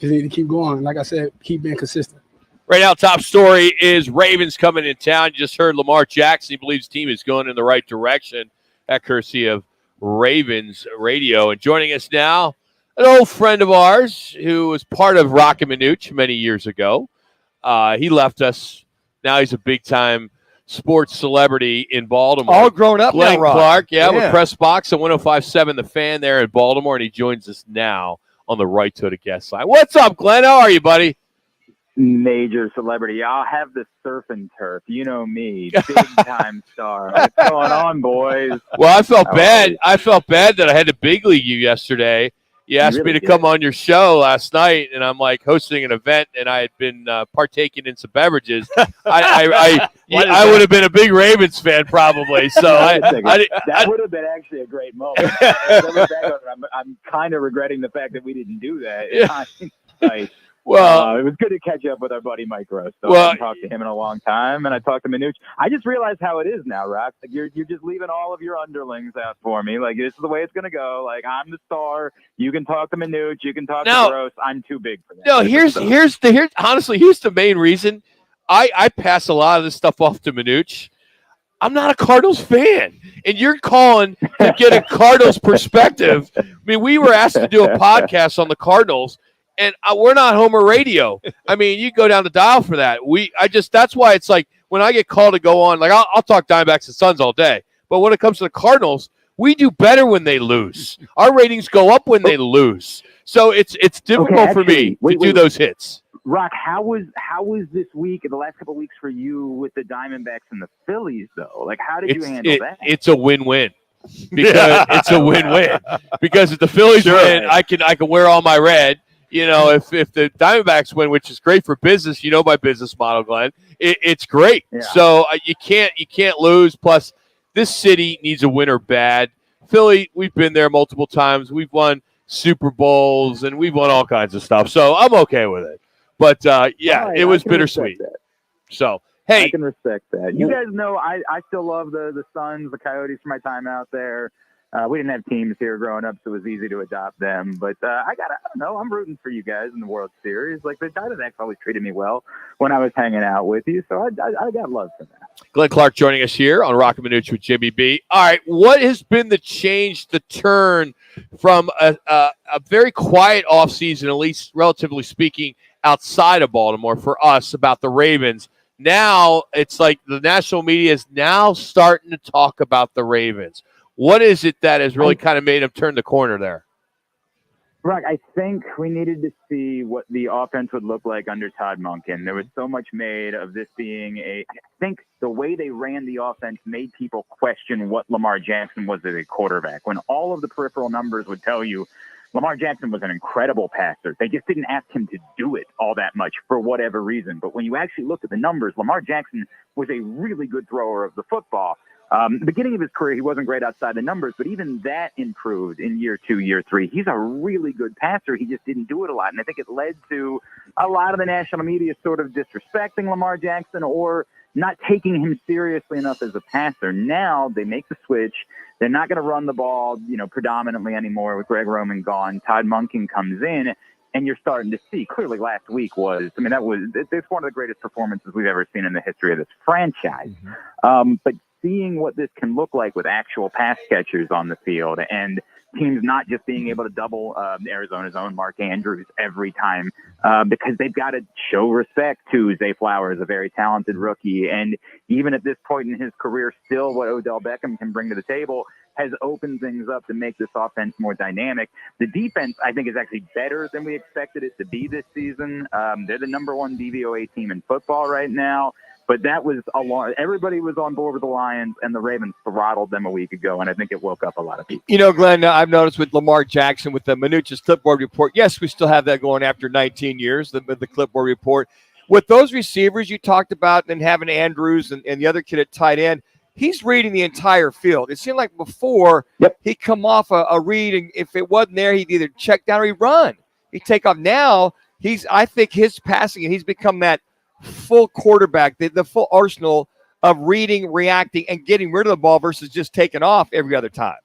Just need to keep going. Like I said, keep being consistent. Right now, top story is Ravens coming in town. You just heard Lamar Jackson. He believes his team is going in the right direction. That courtesy of Ravens Radio. And joining us now, an old friend of ours who was part of Rock and Minuch many years ago. He left us. Now he's a big-time sports celebrity in Baltimore. All grown up Glenn now, Rock. Clark, with Press Box at 105.7 The Fan there in Baltimore, and he joins us now on the right to the guest line. What's up, Glenn? How are you, buddy? Major celebrity. I'll have the surf and turf. You know me, big-time star. What's going on, boys? Well, I felt bad. I felt bad that I had to big league you yesterday. You asked me to come on your show last night, and I'm like hosting an event, and I had been partaking in some beverages. I would have been a big Ravens fan probably. So that would have been actually a great moment. I'm kind of regretting the fact that we didn't do that. Yeah. Well, it was good to catch up with our buddy Mike Gross. I haven't talked to him in a long time, and I talked to Minuch. I just realized how it is now, Rock. Like you're just leaving all of your underlings out for me. Like, this is the way it's going to go. Like, I'm the star. You can talk to Minuch. You can talk to Gross. I'm too big for that. No, here's the main reason. I pass a lot of this stuff off to Minuch. I'm not a Cardinals fan, and you're calling to get a Cardinals perspective. I mean, we were asked to do a podcast on the Cardinals. And we're not Homer Radio. I mean, you go down the dial for that. That's why it's like when I get called to go on, like I'll talk Diamondbacks and Suns all day. But when it comes to the Cardinals, we do better when they lose. Our ratings go up when they lose. So it's difficult for me to do those hits. Rock, how was this week and the last couple of weeks for you with the Diamondbacks and the Phillies, though? Like, how did you handle that? It's a win-win. Because it's a win-win. Because if the Phillies win, I can wear all my red. You know, if the Diamondbacks win, which is great for business, you know my business model, Glenn. It's great. Yeah. So you can't lose. Plus, this city needs a winner bad. Philly, we've been there multiple times. We've won Super Bowls and we've won all kinds of stuff. So I'm okay with it. But it was bittersweet. So hey, I can respect that. You guys know I still love the Suns, the Coyotes for my time out there. We didn't have teams here growing up, so it was easy to adopt them. But I don't know. I'm rooting for you guys in the World Series. Like, the Diamondbacks always treated me well when I was hanging out with you, so I got love for that. Glenn Clark joining us here on Rock and Minuch with Jimmy B. All right, what has been the change, the turn from a very quiet offseason, at least relatively speaking, outside of Baltimore for us about the Ravens? Now it's like the national media is now starting to talk about the Ravens. What is it that has really kind of made him turn the corner there? Rock, I think we needed to see what the offense would look like under Todd Monken. There was so much made of this being I think the way they ran the offense made people question what Lamar Jackson was as a quarterback. When all of the peripheral numbers would tell you Lamar Jackson was an incredible passer. They just didn't ask him to do it all that much for whatever reason. But when you actually look at the numbers, Lamar Jackson was a really good thrower of the football. The beginning of his career, he wasn't great outside the numbers, but even that improved in year 2, year 3. He's a really good passer. He just didn't do it a lot. And I think it led to a lot of the national media sort of disrespecting Lamar Jackson or not taking him seriously enough as a passer. Now they make the switch. They're not going to run the ball, predominantly anymore with Greg Roman gone. Todd Monken comes in. And you're starting to see, clearly last week it's one of the greatest performances we've ever seen in the history of this franchise. Mm-hmm. But seeing what this can look like with actual pass catchers on the field and teams not just being able to double Arizona's own Mark Andrews every time because they've got to show respect to Zay Flowers, a very talented rookie. And even at this point in his career, still what Odell Beckham can bring to the table has opened things up to make this offense more dynamic. The defense, I think, is actually better than we expected it to be this season. They're the number 1 DVOA team in football right now. But that was everybody was on board with the Lions, and the Ravens throttled them a week ago, and I think it woke up a lot of people. Glenn, I've noticed with Lamar Jackson, with the Minuch's clipboard report, yes, we still have that going after 19 years, the clipboard report. With those receivers you talked about and having Andrews and the other kid at tight end, he's reading the entire field. It seemed like before he'd come off a read, and if it wasn't there, he'd either check down or he'd run. He'd take off. Now, I think his passing, and he's become that full quarterback, the full arsenal of reading, reacting, and getting rid of the ball versus just taking off every other time.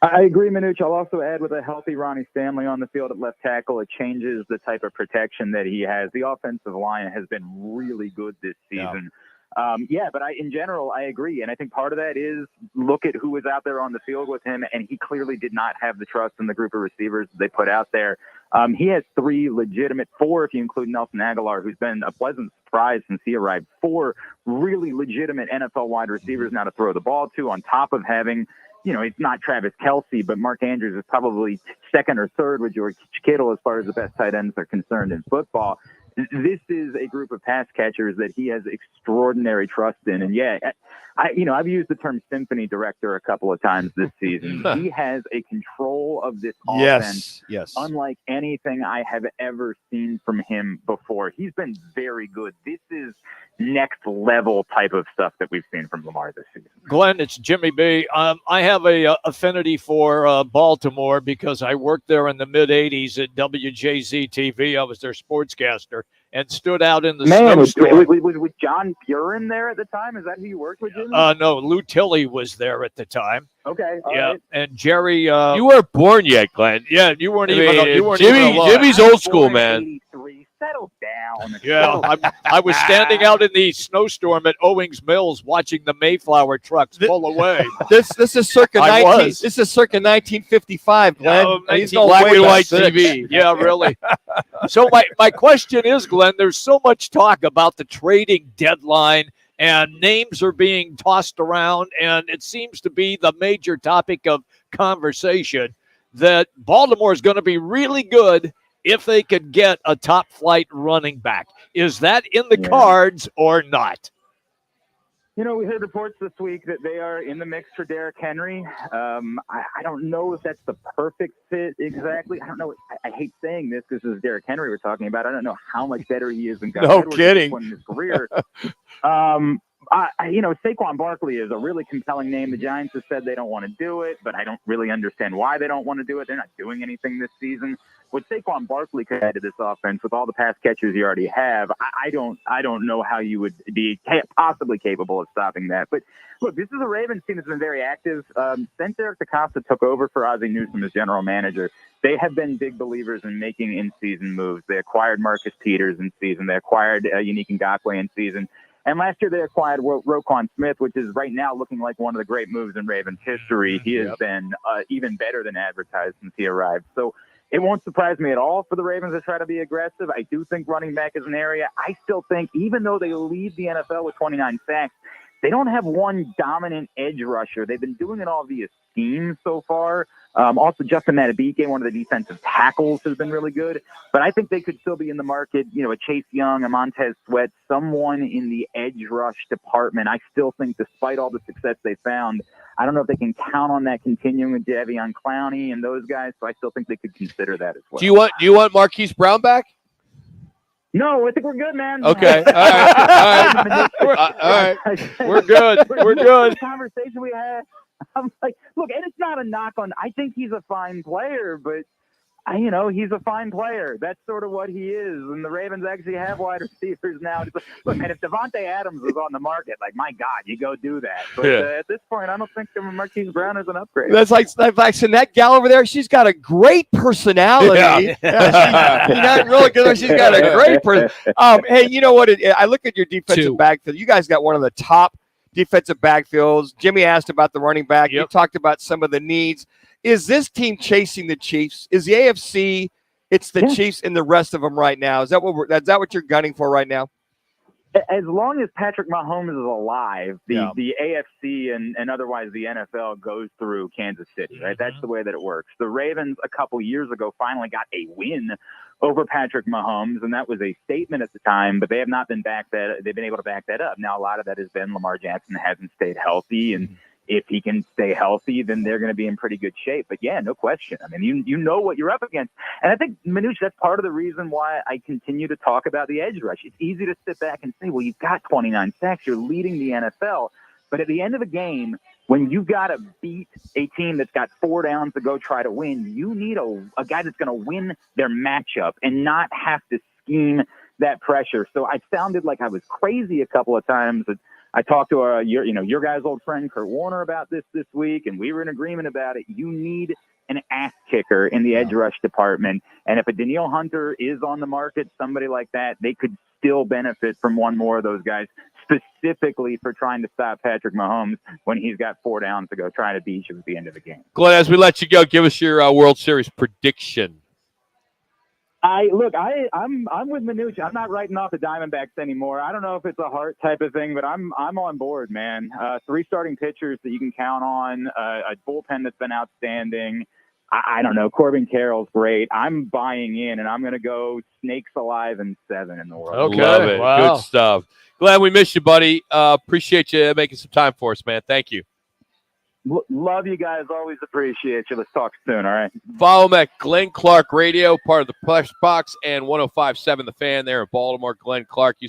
I agree, Minucci. I'll also add with a healthy Ronnie Stanley on the field at left tackle, it changes the type of protection that he has. The offensive line has been really good this season. But in general, I agree. And I think part of that is look at who was out there on the field with him, and he clearly did not have the trust in the group of receivers they put out there. He has four if you include Nelson Aguilar, who's been a pleasant surprise since he arrived, 4 really legitimate NFL wide receivers now to throw the ball to, on top of having, it's not Travis Kelce, but Mark Andrews is probably second or third with George Kittle as far as the best tight ends are concerned in football. This is a group of pass catchers that he has extraordinary trust in. And I've used the term symphony director a couple of times this season. He has a control of this offense unlike anything I have ever seen from him before. He's been very good. This is next level type of stuff that we've seen from Lamar this season. Glenn, it's Jimmy B. I have a affinity for Baltimore because I worked there in the mid-'80s at WJZ TV. I was their sportscaster and stood out in the snowstorm. Was John Buren there at the time? Is that who you worked with, Jimmy? No, Lou Tilley was there at the time. Okay. All right. And Jerry. You weren't born yet, Glenn. Yeah, you weren't even alive. Jimmy's old school, man. Settle down. Yeah, I was standing out in the snowstorm at Owings Mills watching the Mayflower trucks pull away. This is circa 1955, Glenn. He's no black way and back white six. TV. Yeah, really. So my question is, Glenn, there's so much talk about the trading deadline and names are being tossed around, and it seems to be the major topic of conversation that Baltimore is going to be really good if they could get a top-flight running back. Is that in the cards or not? We heard reports this week that they are in the mix for Derrick Henry. I don't know if that's the perfect fit exactly. I don't know. I hate saying this because this is Derrick Henry we're talking about. I don't know how much better he is than Gus Edwards at this point in his career. Saquon Barkley is a really compelling name. The Giants have said they don't want to do it, but I don't really understand why they don't want to do it. They're not doing anything this season. What Saquon Barkley could add to this offense with all the pass catchers you already have, I don't know how you would be possibly capable of stopping that. But look, this is a Ravens team that's been very active. Since Eric DeCosta took over for Ozzie Newsome as general manager, they have been big believers in making in-season moves. They acquired Marcus Peters in season. They acquired Unique Ngakoue in season. And last year they acquired Roquan Smith, which is right now looking like one of the great moves in Ravens history. He has been even better than advertised since he arrived. So it won't surprise me at all for the Ravens to try to be aggressive. I do think running back is an area. I still think, even though they lead the NFL with 29 sacks, they don't have one dominant edge rusher. They've been doing it all via scheme so far. Also, Justin Madubuike, one of the defensive tackles, has been really good. But I think they could still be in the market, a Chase Young, a Montez Sweat, someone in the edge rush department. I still think, despite all the success they found, I don't know if they can count on that continuing with Jadeveon Clowney and those guys, so I still think they could consider that as well. Do you want Marquise Brown back? No, I think we're good, man. Okay. All right. We're good. We're good. The conversation we had, I'm like, look, and it's not a knock on. I think he's a fine player, but he's a fine player. That's sort of what he is. And the Ravens actually have wide receivers now. Look, and if Devontae Adams is on the market, like, my God, you go do that. But at this point, I don't think Marquise Brown is an upgrade. That's like and that gal over there. She's got a great personality. Yeah. She's not really good. She's got a great person. Hey, you know what? I look at your defensive backfield. You guys got one of the top defensive backfields. Jimmy asked about the running back. You talked about some of the needs. Is this team chasing the Chiefs? Is the AFC? It's the Chiefs and the rest of them right now. Is that what you're gunning for right now? As long as Patrick Mahomes is alive, the AFC and otherwise the NFL goes through Kansas City, right? That's the way that it works. The Ravens a couple years ago finally got a win over Patrick Mahomes, and that was a statement at the time, but they have not been they've been able to back that up. Now, a lot of that has been Lamar Jackson hasn't stayed healthy, and if he can stay healthy, then they're going to be in pretty good shape. But yeah, no question. I mean, you know what you're up against. And I think, Minucci, that's part of the reason why I continue to talk about the edge rush. It's easy to sit back and say, well, you've got 29 sacks, you're leading the NFL. But at the end of the game, when you've got to beat a team that's got 4 downs to go try to win, you need a guy that's going to win their matchup and not have to scheme that pressure. So I sounded like I was crazy a couple of times I talked to your guys' old friend Kurt Warner about this week, and we were in agreement about it. You need an ass kicker in the edge rush department, and if a Danielle Hunter is on the market, somebody like that, they could still benefit from one more of those guys, specifically for trying to stop Patrick Mahomes when he's got 4 downs to go, trying to beat you at the end of the game. Glenn, as we let you go, give us your World Series prediction. I'm with Minucci. I'm not writing off the Diamondbacks anymore. I don't know if it's a heart type of thing, but I'm on board, man. 3 starting pitchers that you can count on, a bullpen that's been outstanding. I don't know. Corbin Carroll's great. I'm buying in, and I'm going to go snakes alive and 7 in the world. Okay. Love it. Wow. Good stuff. Glad we missed you, buddy. Appreciate you making some time for us, man. Thank you. Love you guys. Always appreciate you. Let's talk soon, all right? Follow him at Glenn Clark Radio, part of the Plush Box, and 105.7 The Fan there in Baltimore. Glenn Clark used to